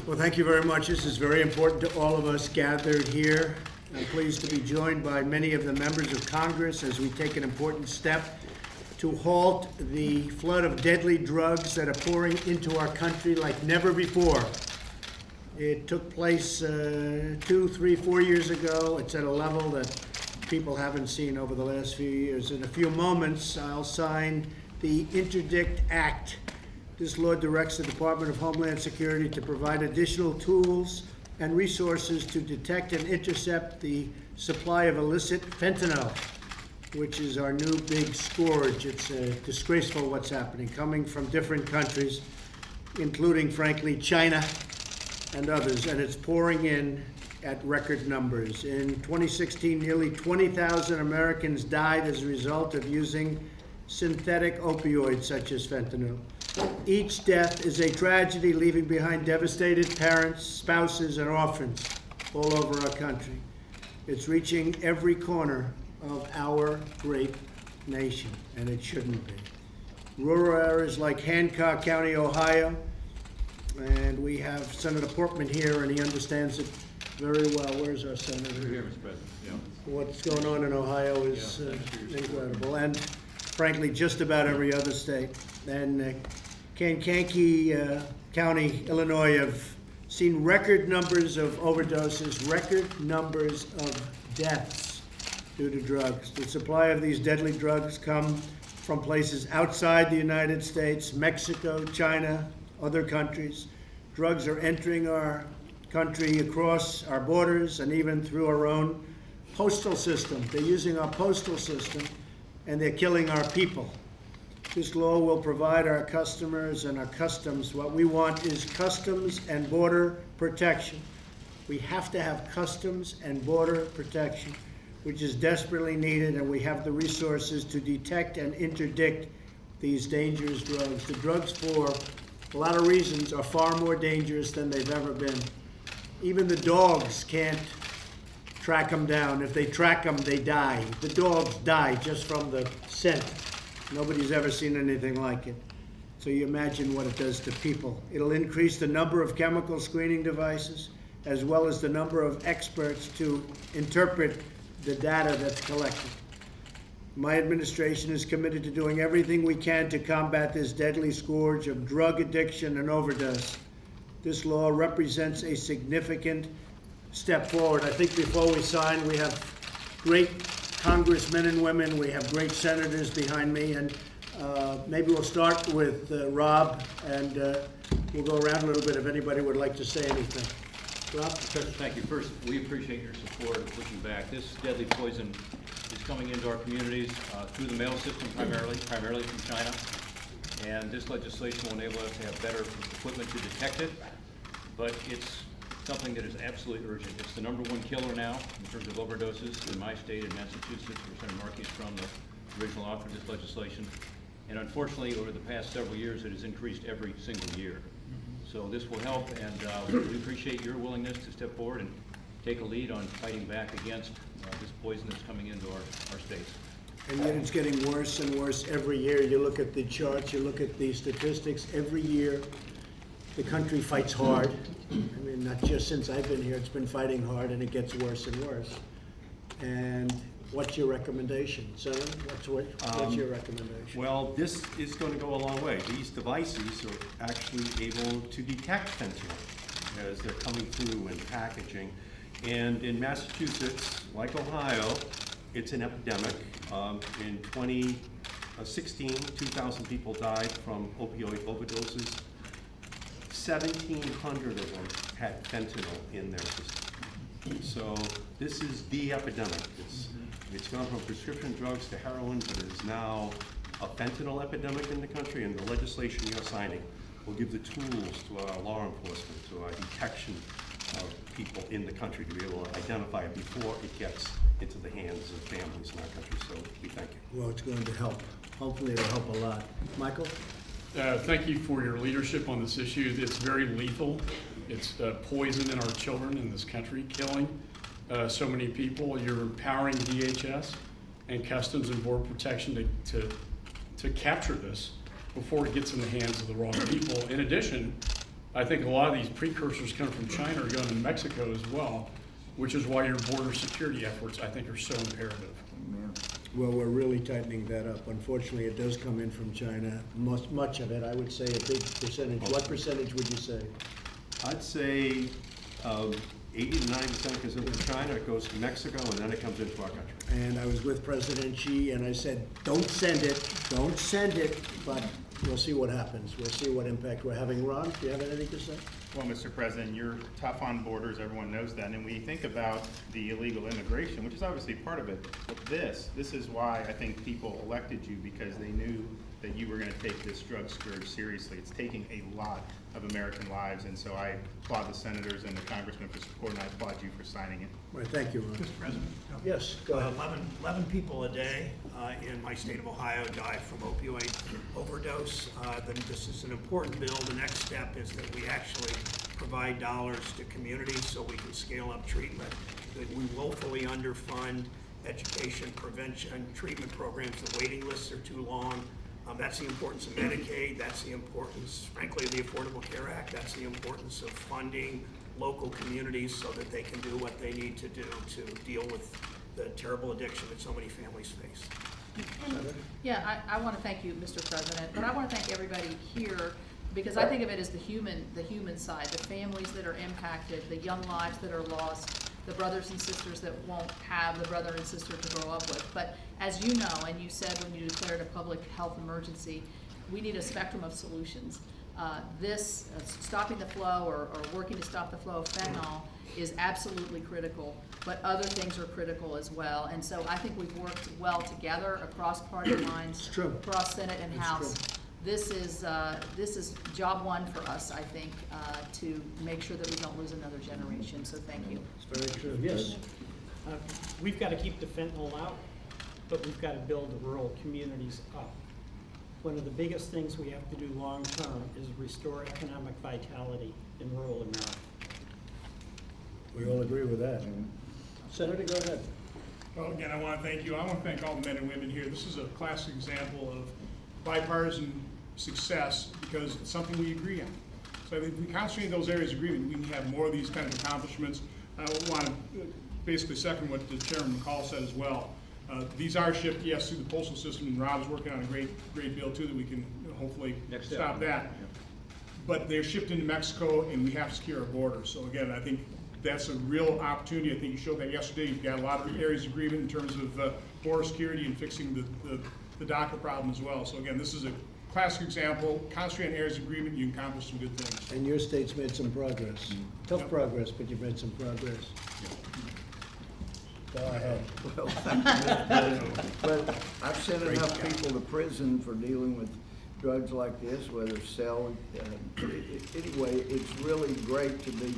Well, thank you very much. This is very important to all of us gathered here. I'm pleased to be joined by many of the members of Congress as we take an important step to halt the flood of deadly drugs that are pouring into our country like never before. It took place 2, 3, 4 years ago. It's at a level that people haven't seen over the last few years. In a few moments, I'll sign the Interdict Act. This law directs the Department of Homeland Security to provide additional tools and resources to detect and intercept the supply of illicit fentanyl, which is our new big scourge. It's disgraceful what's happening, coming from different countries, including, frankly, China and others, and it's pouring in at record numbers. In 2016, nearly 20,000 Americans died as a result of using synthetic opioids such as fentanyl. Each death is a tragedy, leaving behind devastated parents, spouses, and orphans all over our country. It's reaching every corner of our great nation, and it shouldn't be. Rural areas like Hancock County, Ohio, and we have Senator Portman here, and he understands it very well. Where's our senator? Here, Mr. President. Yeah. What's going on in Ohio is incredible, and frankly, just about every other state. And Kankakee County, Illinois, have seen record numbers of overdoses, record numbers of deaths due to drugs. The supply of these deadly drugs come from places outside the United States, Mexico, China, other countries. Drugs are entering our country across our borders and even through our own postal system. They're using our postal system and they're killing our people. This law will provide our customers and our customs. What we want is customs and border protection. We have to have customs and border protection, which is desperately needed, and we have the resources to detect and interdict these dangerous drugs. The drugs, for a lot of reasons, are far more dangerous than they've ever been. Even the dogs can't track them down. If they track them, they die. The dogs die just from the scent. Nobody's ever seen anything like it. So you imagine what it does to people. It'll increase the number of chemical screening devices, as well as the number of experts to interpret the data that's collected. My administration is committed to doing everything we can to combat this deadly scourge of drug addiction and overdose. This law represents a significant step forward. I think before we sign, we have great congressmen and women, we have great senators behind me, and maybe we'll start with Rob, and we'll go around a little bit if anybody would like to say anything. Rob? Thank you. First, we appreciate your support of pushing back. This deadly poison is coming into our communities through the mail system primarily from China, and this legislation will enable us to have better equipment to detect it, but it's something that is absolutely urgent. It's the #1 killer now in terms of overdoses in my state, in Massachusetts, where Senator Markey's from, the original author of this legislation. And unfortunately, over the past several years, it has increased every single year. So this will help, and we appreciate your willingness to step forward and take a lead on fighting back against this poison that's coming into our states. And yet it's getting worse and worse every year. You look at the charts, you look at the statistics, every year the country fights hard. I mean, not just since I've been here, it's been fighting hard, and it gets worse and worse. And what's your recommendation? Senator, what's your recommendation? Well, this is going to go a long way. These devices are actually able to detect fentanyl as they're coming through in packaging. And in Massachusetts, like Ohio, it's an epidemic. In 2016, 2,000 people died from opioid overdoses. 1,700 of them had fentanyl in their system. So this is the epidemic. It's gone from prescription drugs to heroin, but it is now a fentanyl epidemic in the country, and the legislation you're signing will give the tools to our law enforcement, to our detection of people in the country to be able to identify it before it gets into the hands of families in our country. So we thank you. Well, it's going to help. Hopefully it'll help a lot. Michael? Thank you for your leadership on this issue. It's very lethal. It's poison in our children in this country, killing so many people. You're empowering DHS and Customs and Border Protection to capture this before it gets in the hands of the wrong people. In addition, I think a lot of these precursors coming from China are going to Mexico as well, which is why your border security efforts, I think, are so imperative. Well, we're really tightening that up. Unfortunately, it does come in from China, much of it, I would say a big percentage. What percentage would you say? I'd say 80 to 90% goes into China, it goes to Mexico, and then it comes into our country. And I was with President Xi, and I said, don't send it, but we'll see what happens. We'll see what impact we're having. Ron, do you have anything to say? Well, Mr. President, you're tough on borders, everyone knows that, and when you think about the illegal immigration, which is obviously part of it, but this is why I think people elected you, because they knew that you were gonna take this drug scourge seriously. It's taking a lot of American lives, and so I applaud the senators and the congressmen for support, and I applaud you for signing it. All right, thank you, Ron. Mr. President? Yes, go ahead. 11 people a day in my state of Ohio die from opioid overdose. This is an important bill. The next step is that we actually provide dollars to communities so we can scale up treatment. That we woefully underfund education, prevention, treatment programs. The waiting lists are too long. That's the importance of Medicaid. That's the importance, frankly, of the Affordable Care Act. That's the importance of funding local communities so that they can do what they need to do to deal with the terrible addiction that so many families face. Yeah, I want to thank you, Mr. President, but I want to thank everybody here because I think of it as the human side, the families that are impacted, the young lives that are lost, the brothers and sisters that won't have the brother and sister to grow up with. But as you know, and you said when you declared a public health emergency, we need a spectrum of solutions. Stopping the flow or working to stop the flow of fentanyl is absolutely critical, but other things are critical as well. And so I think we've worked well together across party lines, It's true. across Senate and It's House. true. This is job one for us, I think, to make sure that we don't lose another generation. So thank you. It's very true. Yes. We've got to keep the fentanyl out, but we've got to build the rural communities up. One of the biggest things we have to do long-term is restore economic vitality in rural America. We all agree with that. Senator, go ahead. Well, again, I want to thank you. I want to thank all the men and women here. This is a classic example of bipartisan success because it's something we agree on. So if we concentrate in those areas of agreement, we can have more of these kind of accomplishments. I want to basically second what the Chairman McCall said as well. These are shipped, yes, through the postal system, and Rob's working on a great bill too that we can hopefully stop that. But they're shipped into Mexico, and we have to secure our border. So again, I think that's a real opportunity. I think you showed that yesterday. You've got a lot of areas of agreement in terms of border security and fixing the DACA problem as well. So again, this is a classic example. Concentrate on areas of agreement, you can accomplish some good things. And your state's made some progress. Tough progress, but you've made some progress. Go ahead. Well, thank you, Mr. President. But I've sent enough people to prison for dealing with drugs like this, whether selling. Anyway, it's really great to be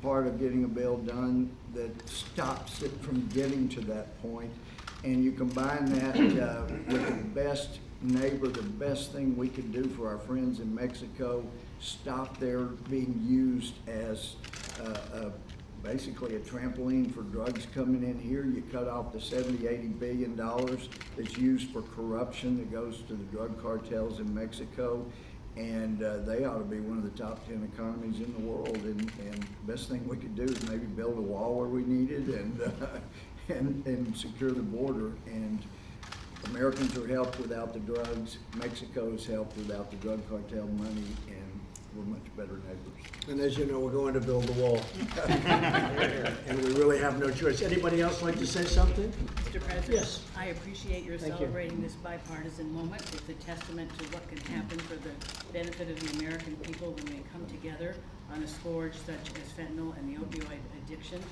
part of getting a bill done that stops it from getting to that point. And you combine that with the best neighbor, the best thing we could do for our friends in Mexico, stop their being used as basically a trampoline for drugs coming in here. You cut off the $70–80 billion that's used for corruption that goes to the drug cartels in Mexico, and they ought to be one of the top 10 economies in the world. And the best thing we could do is maybe build a wall where we need it and secure the border. And Americans are helped without the drugs. Mexico is helped without the drug cartel money, and we're much better neighbors. And as you know, we're going to build the wall. And we really have no choice. Anybody else like to say something? Mr. President? Yes. I appreciate your Thank you. celebrating this bipartisan moment. It's a testament to what can happen for the benefit of the American people when they come together on a scourge such as fentanyl and the opioid addiction.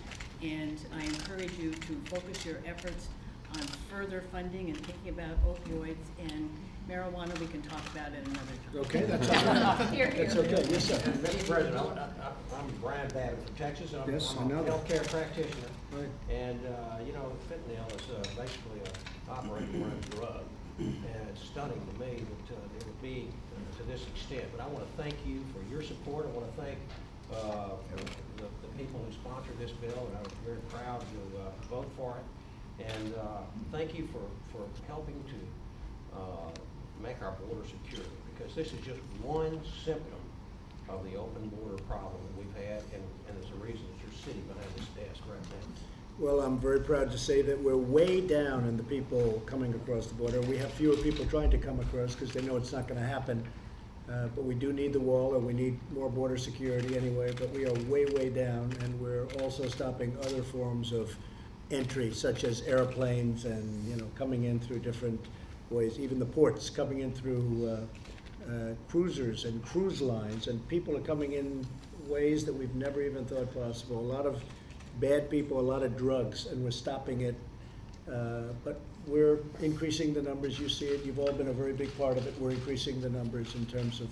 And I encourage you to focus your efforts on further funding and thinking about opioids and marijuana. We can talk about it another time. Okay, that's all right. That's okay. Yes, sir. Mr. President, I'm Brian Babbitt from Texas. And Yes, I'm I know a that. healthcare practitioner. Right. And, you know, fentanyl is basically an operating room drug. And it's stunning to me that it would be to this extent. But I want to thank you for your support. I want to thank the people who sponsored this bill, and I'm very proud to vote for it. And thank you for helping to make our border secure, because this is just one symptom of the open border problem that we've had, and there's a reason that you're sitting behind this desk right now. Well, I'm very proud to say that we're way down in the people coming across the border. We have fewer people trying to come across because they know it's not going to happen. But we do need the wall, or we need more border security anyway, but we are way, way down, and we're also stopping other forms of entry, such as airplanes and, you know, coming in through different ways, even the ports, coming in through cruisers and cruise lines, and people are coming in ways that we've never even thought possible. A lot of bad people, a lot of drugs, and we're stopping it. But we're increasing the numbers. You see it. You've all been a very big part of it. We're increasing the numbers in terms of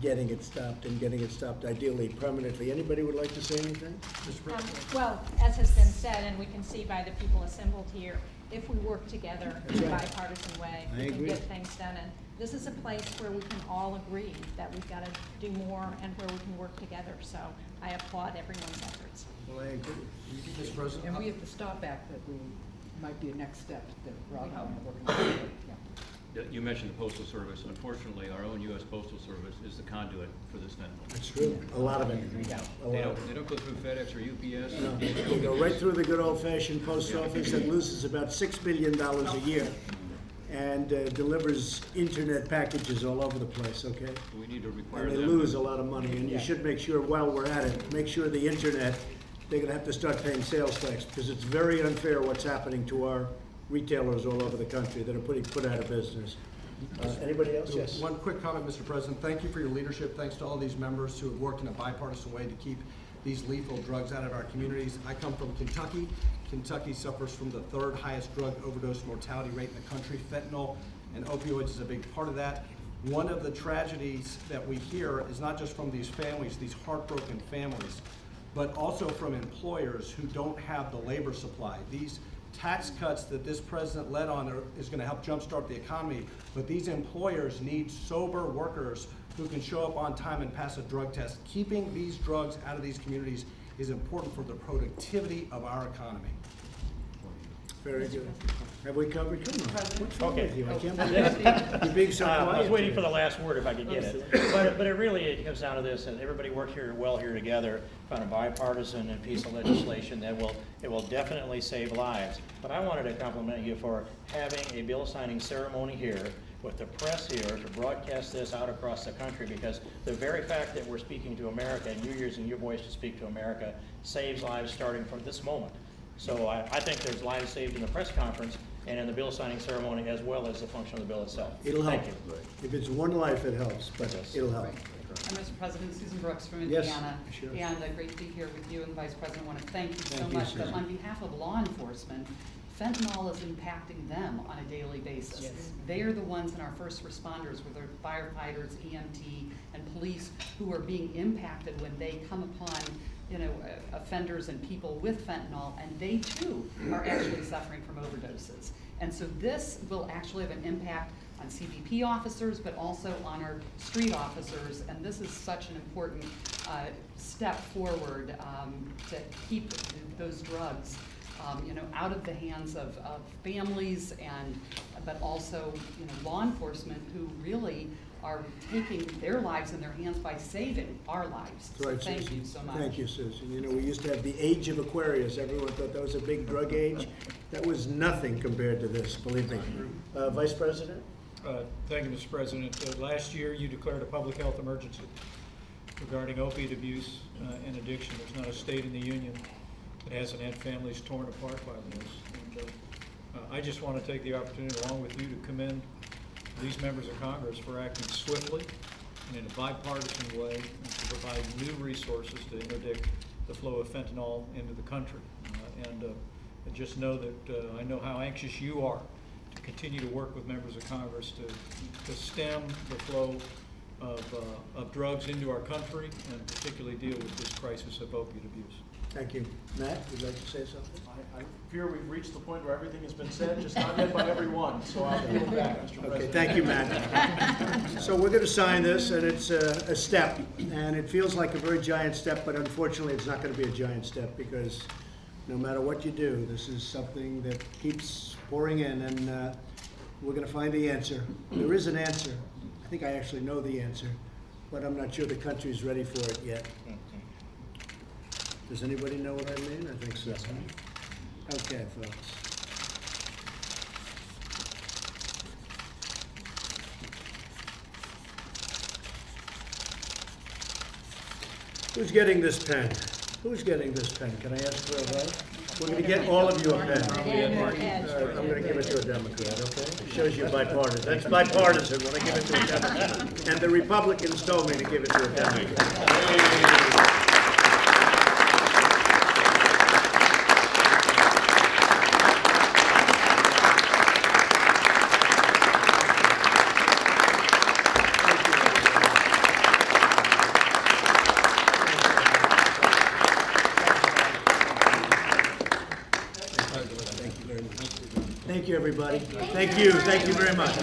getting it stopped, and getting it stopped ideally permanently. Anybody would like to say anything? Well, as has been said, and we can see by the people assembled here, if we work together in a right. bipartisan way, I we can agree. get things done. And this is a place where we can all agree that we've got to do more and where we can work together. So I applaud everyone's efforts. Well, I agree. Mr. President? And we have the Stop Act that we, might be a next step that Rob and I are working on. Yeah. You mentioned the Postal Service. Unfortunately, our own U.S. Postal Service is the conduit for this fentanyl. That's true. A lot of it. A lot of it. They don't go through FedEx or UPS. No, they go right through the good old-fashioned post office that loses about $6 billion a year and delivers internet packages all over the place, okay? We need to require And they them. lose a lot of money, and you should make sure, while we're at it, make sure the internet, they're gonna have to start paying sales tax, because it's very unfair what's happening to our retailers all over the country that are put out of business. Anybody else? Yes. One quick comment, Mr. President. Thank you for your leadership. Thanks to all these members who have worked in a bipartisan way to keep these lethal drugs out of our communities. I come from Kentucky. Kentucky suffers from the third highest drug overdose mortality rate in the country. Fentanyl and opioids is a big part of that. One of the tragedies that we hear is not just from these families, these heartbroken families, but also from employers who don't have the labor supply. These tax cuts that this president led on is going to help jumpstart the economy, but these employers need sober workers who can show up on time and pass a drug test. Keeping these drugs out of these communities is important for the productivity of our economy. Very good. Have we covered? Come on. What's wrong Okay. with you? I can't believe you're being so quiet. I was waiting today. for the last word if I could get it. But it comes down to this, and everybody worked here well here together on a bipartisan and piece of legislation that will definitely save lives. But I wanted to compliment you for having a bill signing ceremony here with the press here to broadcast this out across the country, because the very fact that we're speaking to America and you're using your voice to speak to America saves lives starting from this moment. So I think there's lives saved in the press conference and in the bill signing ceremony, as well as the function of the bill itself. It'll help. Thank you. If it's one life, it helps, but Yes. it'll help. And Mr. President, Susan Brooks from Yes, Indiana. sure. And great to be here with you and the Vice President. I want to thank you so Thank you, much. But Susan. on behalf of law enforcement, fentanyl is impacting them on a daily basis. Yes. They are the ones in our first responders, whether firefighters, EMT, and police, who are being impacted when they come upon, you know, offenders and people with fentanyl, and they too are actually suffering from overdoses. And so this will actually have an impact on CBP officers, but also on our street officers, and this is such an important step forward to keep those drugs you know, out of the hands of families, and but also, you know, law enforcement, who really are taking their lives in their hands by saving our lives. That's right, So thank Susan. you so much. Thank you, Susan. You know, we used to have the age of Aquarius. Everyone thought that was a big drug age. That was nothing compared to this, believe me. Vice President? Thank you, Mr. President. Last year, you declared a public health emergency regarding opiate abuse and addiction. There's not a state in the union that hasn't had families torn apart by this. And I just want to take the opportunity, along with you, to commend these members of Congress for acting swiftly and in a bipartisan way, and to provide new resources to interdict the flow of fentanyl into the country. And just know that I know how anxious you are to continue to work with members of Congress to stem the flow of drugs into our country, and particularly deal with this crisis of opiate abuse. Thank you. Matt, would you like to say something? I fear we've reached the point where everything has been said, just not yet by everyone, so I'll yield back, Mr. President. Okay, thank you, Matt. So we're going to sign this, and it's a step, and it feels like a very giant step, but unfortunately, it's not going to be a giant step, because no matter what you do, this is something that keeps pouring in, and we're going to find the answer. There is an answer. I think I actually know the answer. but I'm not sure the country's ready for it yet. Does anybody know what I mean? I think so. Okay, folks. Who's getting this pen? Who's getting this pen? Can I ask for a vote? We're gonna get all of you a pen. All right, I'm gonna give it to a Democrat, okay? It shows you bipartisan. That's bipartisan when I give it to a Democrat. And the Republicans told me to give it to a Democrat. Thank you, everybody. Thank you very much.